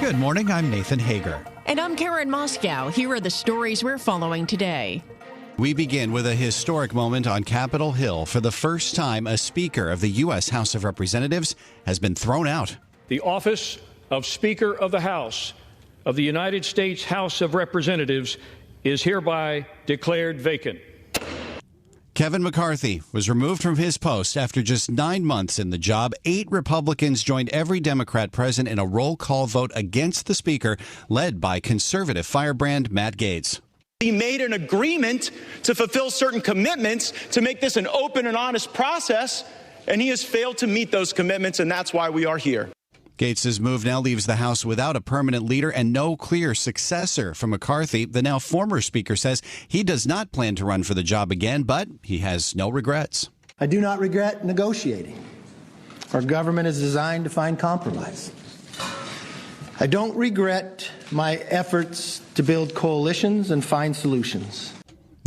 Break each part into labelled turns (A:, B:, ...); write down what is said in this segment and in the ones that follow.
A: Good morning, I'm Nathan Hager.
B: And I'm Karen Moscow. Here are the stories we're following today.
A: We begin with a historic moment on Capitol Hill. For the first time, a Speaker of the U.S. House of Representatives has been thrown out.
C: The office of Speaker of the House of the United States House of Representatives is hereby declared vacant.
A: Kevin McCarthy was removed from his post after just 9 months in the job. 8 Republicans joined every Democrat present in a roll call vote against the Speaker, led by conservative firebrand Matt Gaetz.
D: He made an agreement to fulfill certain commitments to make this an open and honest process, and he has failed to meet those commitments, and that's why we are here.
A: Gaetz's move now leaves the House without a permanent leader and no clear successor for McCarthy. The now former Speaker says he does not plan to run for the job again, but he has no regrets.
E: I do not regret negotiating. Our government is designed to find compromise. I don't regret my efforts to build coalitions and find solutions.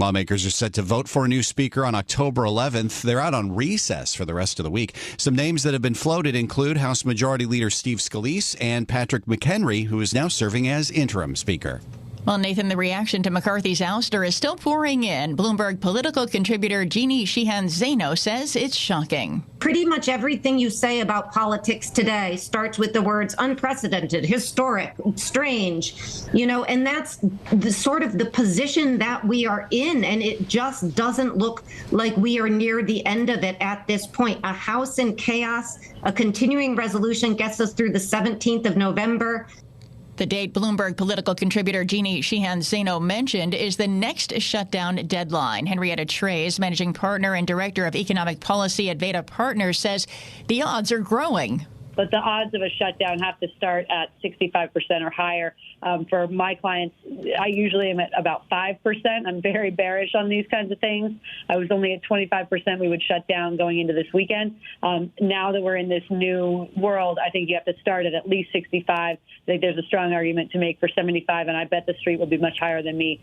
A: Lawmakers are set to vote for a new speaker on October 11th. They're out on recess for the rest of the week. Some names that have been floated include House Majority Leader Steve Scalise and Patrick McHenry, who is now serving as interim speaker.
B: Well, Nathan, the reaction to McCarthy's ouster is still pouring in. Bloomberg political contributor Jeannie Sheehan-Zaino says it's shocking.
F: Pretty much everything you say about politics today starts with the words unprecedented, historic, strange, and that's the sort of the position that we are in. And it just doesn't look like we are near the end of it at this point. A House in chaos, a continuing resolution gets us through the 17th of November.
B: The date Bloomberg political contributor Jeannie Sheehan-Zaino mentioned is the next shutdown deadline. Henrietta Trey's managing partner and director of economic policy at Veda Partners says the odds are growing.
G: But the odds of a shutdown have to start at 65% or higher. For my clients, I usually am at about 5%. I'm very bearish on these kinds of things. I was only at 25% we would shut down going into this weekend. Now that we're in this new world, I think you have to start at least 65. I think there's a strong argument to make for 75, and I bet the street will be much higher than me.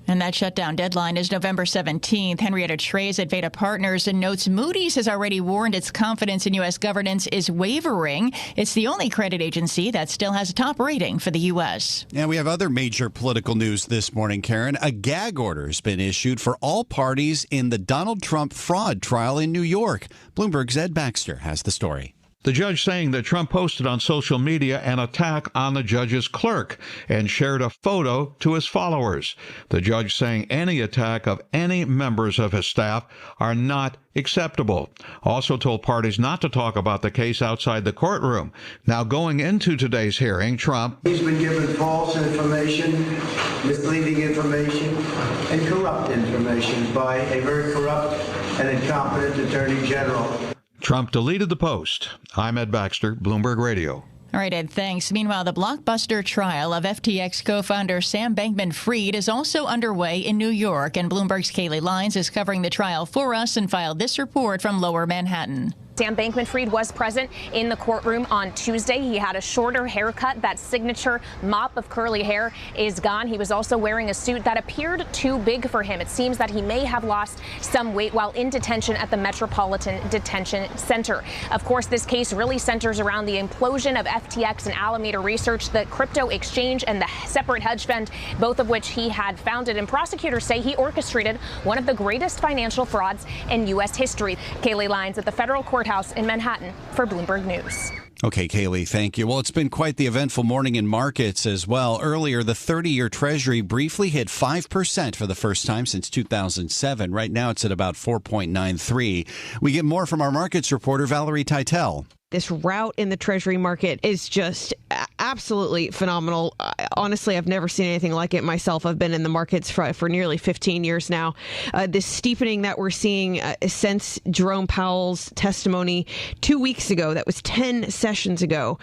B: And that shutdown deadline is November 17th. Henrietta Trey's at Veda Partners and notes Moody's has already warned its confidence in U.S. governance is wavering. It's the only credit agency that still has a top rating for the U.S.
A: And we have other major political news this morning, Karen. A gag order has been issued for all parties in the Donald Trump fraud trial in New York. Bloomberg's Ed Baxter has the story.
H: The judge saying that Trump posted on social media an attack on the judge's clerk and shared a photo to his followers. The judge saying any attack of any members of his staff are not acceptable. Also told parties not to talk about the case outside the courtroom. Now, going into today's hearing, Trump...
I: He's been given false information, misleading information, and corrupt information by a very corrupt and incompetent Attorney General.
H: Trump deleted the post. I'm Ed Baxter, Bloomberg Radio.
B: All right, Ed, thanks. Meanwhile, the blockbuster trial of FTX co-founder Sam Bankman-Fried is also underway in New York, and Bloomberg's Kayleigh Lyons is covering the trial for us and filed this report from Lower Manhattan.
J: Sam Bankman-Fried was present in the courtroom on Tuesday. He had a shorter haircut. That signature mop of curly hair is gone. He was also wearing a suit that appeared too big for him. It seems that he may have lost some weight while in detention at the Metropolitan Detention Center. Of course, this case really centers around the implosion of FTX and Alameda Research, the crypto exchange, and the separate hedge fund, both of which he had founded. And prosecutors say he orchestrated one of the greatest financial frauds in U.S. history. Kayleigh Lyons at the federal courthouse in Manhattan for Bloomberg News.
A: Okay, Kayleigh, thank you. Well, it's been quite the eventful morning in markets as well. Earlier, the 30-year Treasury briefly hit 5% for the first time since 2007. Right now, it's at about 4.93. We get more from our markets reporter, Valerie Teitel.
K: This rout in the Treasury market is just absolutely phenomenal. Honestly, I've never seen anything like it myself. I've been in the markets for nearly 15 years now. This steepening that we're seeing since Jerome Powell's testimony 2 weeks ago, that was 10 sessions ago.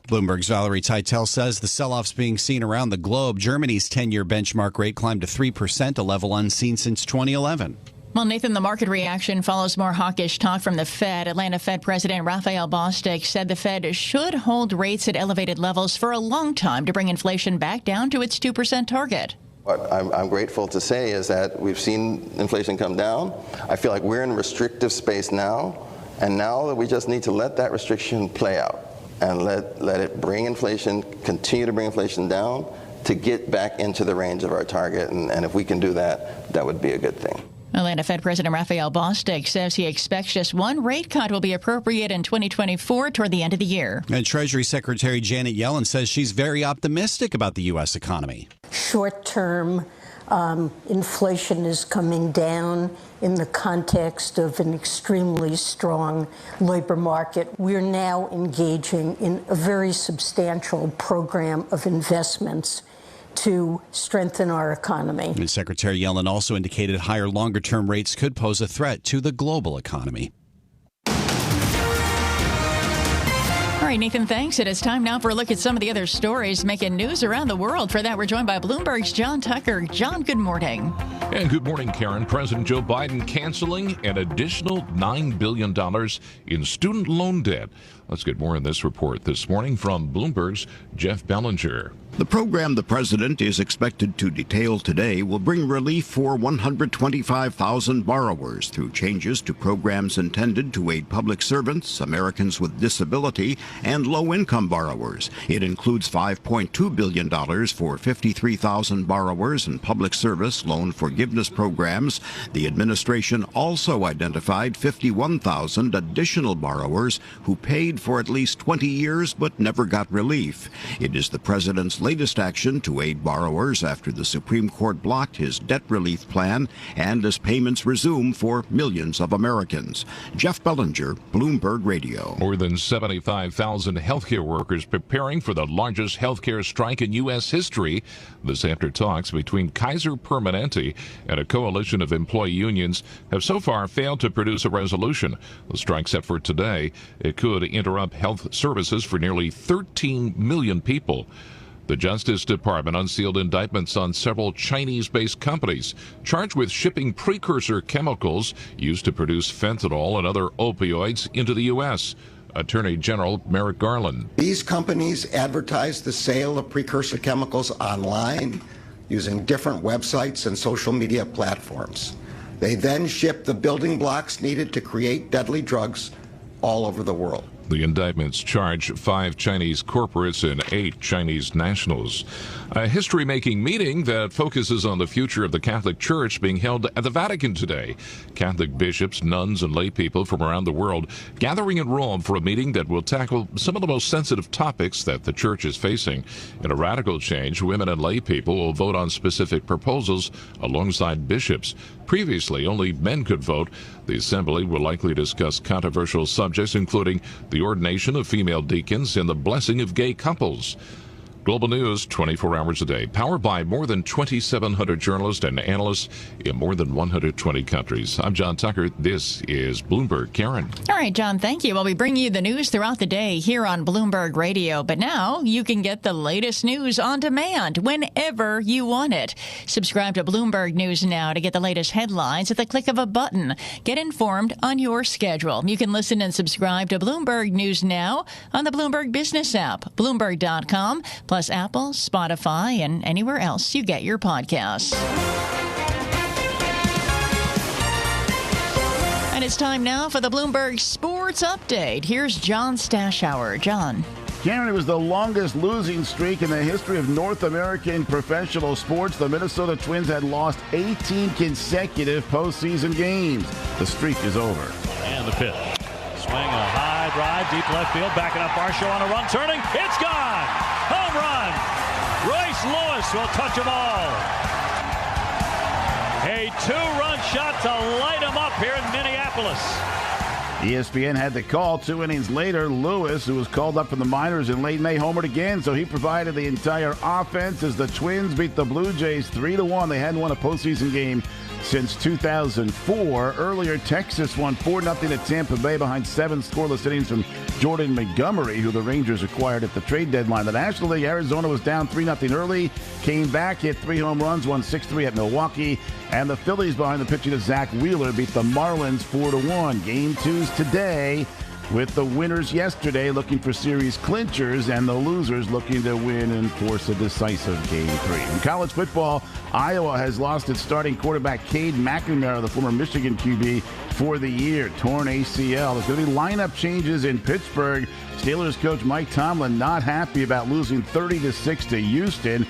A: Bloomberg's Valerie Teitel says the sell-off's being seen around the globe. Germany's 10-year benchmark rate climbed to 3%, a level unseen since 2011.
B: Well, Nathan, the market reaction follows more hawkish talk from the Fed. Atlanta Fed President Raphael Bostic said the Fed should hold rates at elevated levels for a long time to bring inflation back down to its 2% target.
L: What I'm grateful to say is that we've seen inflation come down. I feel like we're in restrictive space now, and now that we just need to let that restriction play out. and let it bring inflation, continue to bring inflation down to get back into the range of our target. And if we can do that, that would be a good thing.
B: Atlanta Fed President Raphael Bostic says he expects just one rate cut will be appropriate in 2024 toward the end of the year.
A: And Treasury Secretary Janet Yellen says she's very optimistic about the U.S. economy.
M: Short-term inflation is coming down in the context of an extremely strong labor market. We're now engaging in a very substantial program of investments to strengthen our economy.
A: And Secretary Yellen also indicated higher longer-term rates could pose a threat to the global economy.
B: All right, Nathan, thanks. It is time now for a look at some of the other stories making news around the world. For that, we're joined by Bloomberg's John Tucker. John, good morning.
N: And good morning, Karen. President Joe Biden canceling an additional $9 billion in student loan debt. Let's get more in this report this morning from Bloomberg's Jeff Bellinger.
O: The program the president is expected to detail today will bring relief for 125,000 borrowers through changes to programs intended to aid public servants, Americans with disability, and low-income borrowers. It includes $5.2 billion for 53,000 borrowers in public service loan forgiveness programs. The administration also identified 51,000 additional borrowers who paid for at least 20 years but never got relief. It is the president's latest action to aid borrowers after the Supreme Court blocked his debt relief plan and as payments resume for millions of Americans. Jeff Bellinger, Bloomberg Radio.
N: More than 75,000 healthcare workers preparing for the largest healthcare strike in U.S. history. This after talks between Kaiser Permanente and a coalition of employee unions have so far failed to produce a resolution. The strike set for today, it could interrupt health services for nearly 13 million people. The Justice Department unsealed indictments on several Chinese-based companies charged with shipping precursor chemicals used to produce fentanyl and other opioids into the U.S. Attorney General Merrick Garland.
P: These companies advertise the sale of precursor chemicals online using different websites and social media platforms. They then ship the building blocks needed to create deadly drugs all over the world.
N: The indictments charge 5 Chinese corporates and 8 Chinese nationals. A history-making meeting that focuses on the future of the Catholic Church being held at the Vatican today. Catholic bishops, nuns, and lay people from around the world gathering in Rome for a meeting that will tackle some of the most sensitive topics that the Church is facing. In a radical change, women and lay people will vote on specific proposals alongside bishops. Previously, only men could vote. The assembly will likely discuss controversial subjects, including the ordination of female deacons and the blessing of gay couples. Global news 24 hours a day, powered by more than 2,700 journalists and analysts in more than 120 countries. I'm John Tucker. This is Bloomberg. Karen.
B: All right, John, thank you. Well, we bring you the news throughout the day here on Bloomberg Radio. But now you can get the latest news on demand whenever you want it. Subscribe to Bloomberg News Now to get the latest headlines at the click of a button. Get informed on your schedule. You can listen and subscribe to Bloomberg News Now on the Bloomberg Business app, Bloomberg.com, plus Apple, Spotify, and anywhere else you get your podcasts. And it's time now for the Bloomberg Sports Update. Here's John Stashower. John.
Q: Karen, it was the longest losing streak in the history of North American professional sports. The Minnesota Twins had lost 18 consecutive postseason games. The streak is over.
R: And the pitch. Swing, a high drive, deep left field, backing up Varsho on a run, turning, it's gone! Home run! Royce Lewis will touch them all. A 2-run shot to light them up here in Minneapolis.
Q: ESPN had the call 2 innings later. Lewis, who was called up from the minors in late May, homered again, so he provided the entire offense as the Twins beat the Blue Jays 3-1. They hadn't won a postseason game since 2004. Earlier, Texas won 4-0 at Tampa Bay behind 7 scoreless innings from Jordan Montgomery, who the Rangers acquired at the trade deadline. The National League, Arizona was down 3-0 early, came back, hit 3 home runs, won 6-3 at Milwaukee, and the Phillies, behind the pitching of Zach Wheeler, beat the Marlins 4-1. Game 2's today. with the winners yesterday looking for series clinchers and the losers looking to win and force a decisive Game 3. In college football, Iowa has lost its starting quarterback Cade McNamara, the former Michigan QB, for the year. Torn ACL. There's going to be lineup changes in Pittsburgh. Steelers coach Mike Tomlin not happy about losing 30-6 to Houston.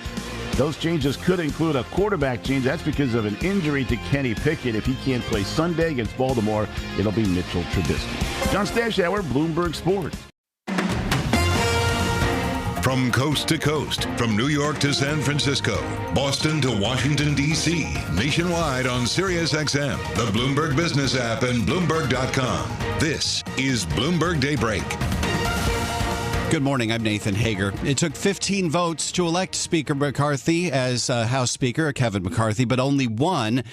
Q: Those changes could include a quarterback change. That's because of an injury to Kenny Pickett. If he can't play Sunday against Baltimore, it'll be Mitchell Trubisky. John Stashower, Bloomberg Sports.
S: From coast to coast, from New York to San Francisco, Boston to Washington, D.C., nationwide on SiriusXM, the Bloomberg Business app, and Bloomberg.com. This is Bloomberg Daybreak.
A: Good morning. I'm Nathan Hager. It took 15 votes to elect Speaker McCarthy as House Speaker, Kevin McCarthy, but only one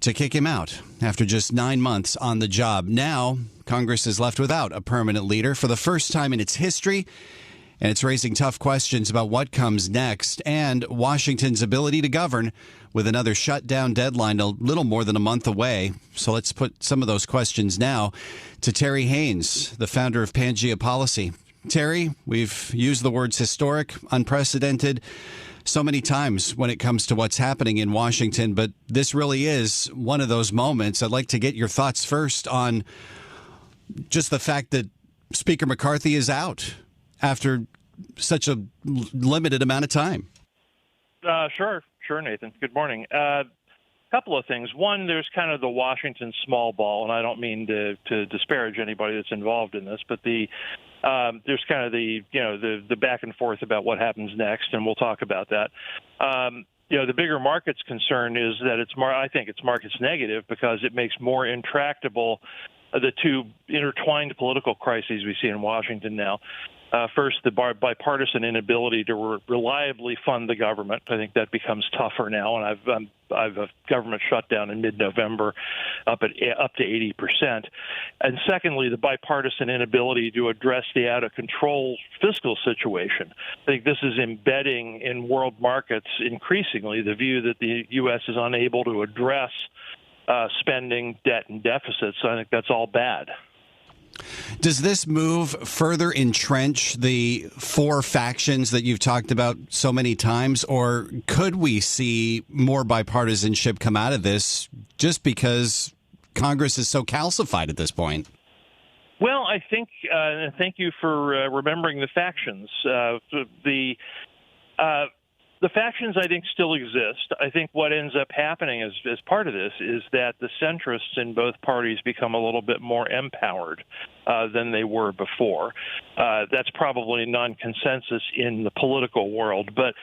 A: to kick him out after just 9 months on the job. Now, Congress is left without a permanent leader for the first time in its history, and it's raising tough questions about what comes next and Washington's ability to govern with another shutdown deadline a little more than a month away. So let's put some of those questions now to Terry Haynes, the founder of Pangea Policy. Terry, we've used the words historic, unprecedented so many times when it comes to what's happening in Washington, but this really is one of those moments. I'd like to get your thoughts first on just the fact that Speaker McCarthy is out after such a limited amount of time.
T: Sure, Nathan. Good morning. Couple of things. One, there's kind of the Washington small ball, and I don't mean to disparage anybody that's involved in this, but there's kind of the back and forth about what happens next, and we'll talk about that. The bigger market's concern is that I think it's market's negative because it makes more intractable the two intertwined political crises we see in Washington now. First, the bipartisan inability to reliably fund the government. I think that becomes tougher now, and I've a government shutdown in mid-November up to 80%. And secondly, the bipartisan inability to address the out-of-control fiscal situation. I think this is embedding in world markets increasingly the view that the U.S. is unable to address spending, debt, and deficits. So I think that's all bad.
A: Does this move further entrench the four factions that you've talked about so many times, or could we see more bipartisanship come out of this just because Congress is so calcified at this point?
T: Well, I think, thank you for remembering the factions. The factions, I think, still exist. I think what ends up happening as part of this is that the centrists in both parties become a little bit more empowered than they were before. That's probably non-consensus in the political world, but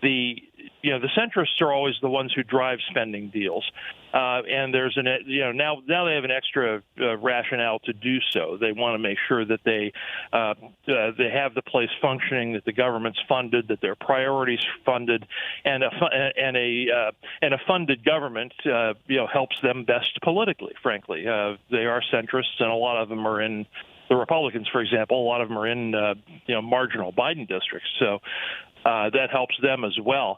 T: the centrists are always the ones who drive spending deals, and there's now they have an extra rationale to do so. They want to make sure that they have the place functioning, that the government's funded, that their priorities funded, and a funded government helps them best politically. Frankly, they are centrists, and a lot of them are in. The Republicans, for example, a lot of them are in marginal Biden districts, so that helps them as well.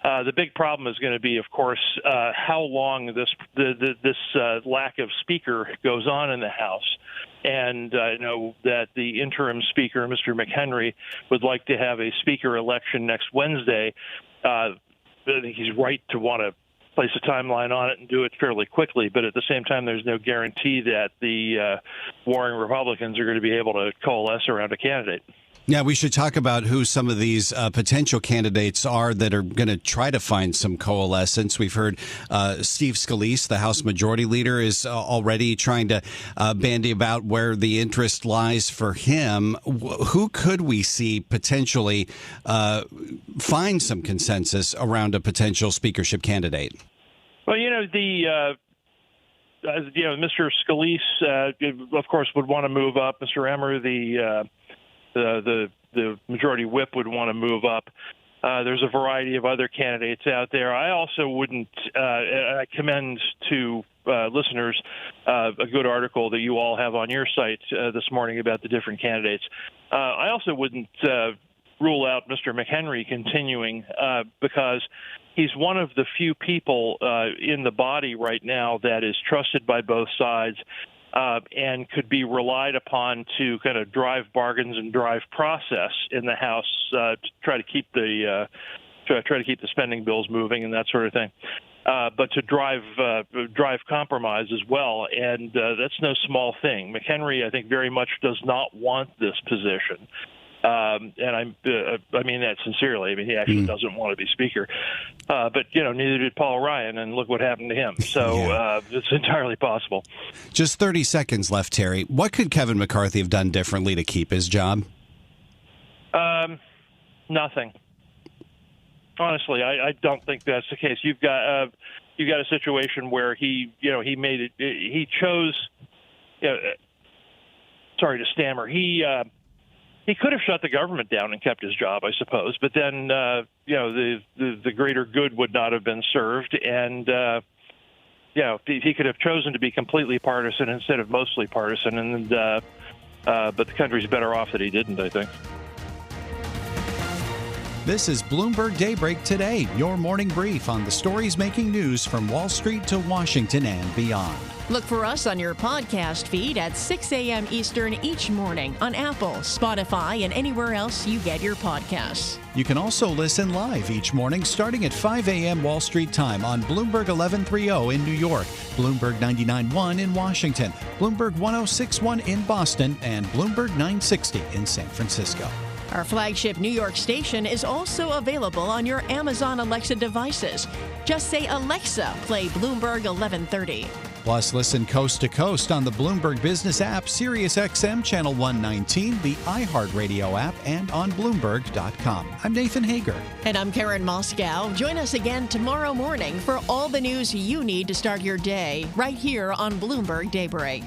T: The big problem is going to be, of course, how long this lack of speaker goes on in the House. And I know that the interim speaker, Mr. McHenry, would like to have a speaker election next Wednesday. I think he's right to want to place a timeline on it and do it fairly quickly, but at the same time, there's no guarantee that the warring Republicans are going to be able to coalesce around a candidate.
A: Yeah, we should talk about who some of these potential candidates are that are going to try to find some coalescence. We've heard Steve Scalise, the House Majority Leader, is already trying to bandy about where the interest lies for him. Who could we see potentially find some consensus around a potential speakership candidate?
T: Well, Mr. Scalise, of course, would want to move up. Mr. Emmer, the majority whip, would want to move up. There's a variety of other candidates out there. I also wouldn't I commend to listeners a good article that you all have on your site this morning about the different candidates. I also wouldn't rule out Mr. McHenry continuing because he's one of the few people in the body right now that is trusted by both sides and could be relied upon to kind of drive bargains and drive process in the House to try to keep the spending bills moving and that sort of thing. But to drive compromise as well, and that's no small thing. McHenry, I think, very much does not want this position. And I mean that sincerely. I mean, he actually doesn't want to be Speaker. But, neither did Paul Ryan, and look what happened to him. So it's entirely possible.
A: Just 30 seconds left, Terry. What could Kevin McCarthy have done differently to keep his job?
T: Nothing. Honestly, I don't think that's the case. You've got a situation where he chose. Sorry to stammer. He could have shut the government down and kept his job, I suppose. But then, the greater good would not have been served, and he could have chosen to be completely partisan instead of mostly partisan. And but the country's better off that he didn't, I think.
A: This is Bloomberg Daybreak Today, your morning brief on the stories making news from Wall Street to Washington and beyond.
U: Look for us on your podcast feed at 6 a.m. Eastern each morning on Apple, Spotify, and anywhere else you get your podcasts.
A: You can also listen live each morning starting at 5 a.m. Wall Street time on Bloomberg 1130 in New York, Bloomberg 99.1 in Washington, Bloomberg 106.1 in Boston, and Bloomberg 960 in San Francisco.
U: Our flagship New York station is also available on your Amazon Alexa devices. Just say, Alexa, play Bloomberg 1130.
A: Plus, listen coast to coast on the Bloomberg Business app, Sirius XM Channel 119, the iHeartRadio app, and on Bloomberg.com. I'm Nathan Hager.
U: And I'm Karen Moscow. Join us again tomorrow morning for all the news you need to start your day right here on Bloomberg Daybreak.